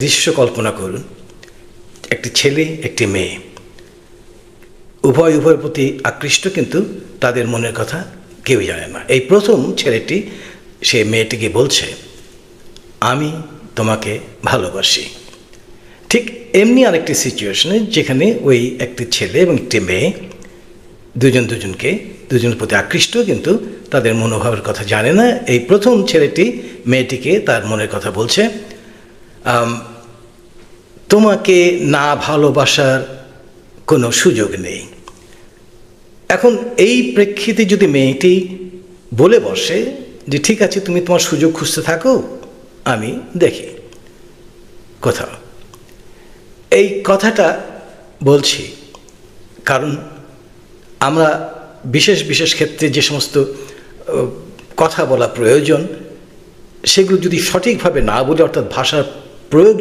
দৃশ্য কল্পনা করুন, একটি ছেলে একটি মেয়ে, উভয়ের প্রতি আকৃষ্ট, কিন্তু তাদের মনের কথা কেউই জানে না। এই প্রথম ছেলেটি সে মেয়েটিকে বলছে, আমি তোমাকে ভালোবাসি। ঠিক এমনি আরেকটি সিচুয়েশনে যেখানে ওই একটি ছেলে এবং একটি মেয়ে দুজনের প্রতি আকৃষ্ট, কিন্তু তাদের মনোভাবের কথা জানে না। এই প্রথম ছেলেটি মেয়েটিকে তার মনের কথা বলছে, তোমাকে না ভালোবাসার কোনো সুযোগ নেই। এখন এই প্রেক্ষিতে যদি মেয়েটি বলে বসে যে ঠিক আছে, তুমি তোমার সুযোগ খুঁজতে থাকো, আমি দেখি কোথাও, এই কথাটা বলছি কারণ আমরা বিশেষ বিশেষ ক্ষেত্রে যে সমস্ত কথা বলা প্রয়োজন সেগুলো যদি সঠিকভাবে না বলে, অর্থাৎ ভাষার প্রয়োগ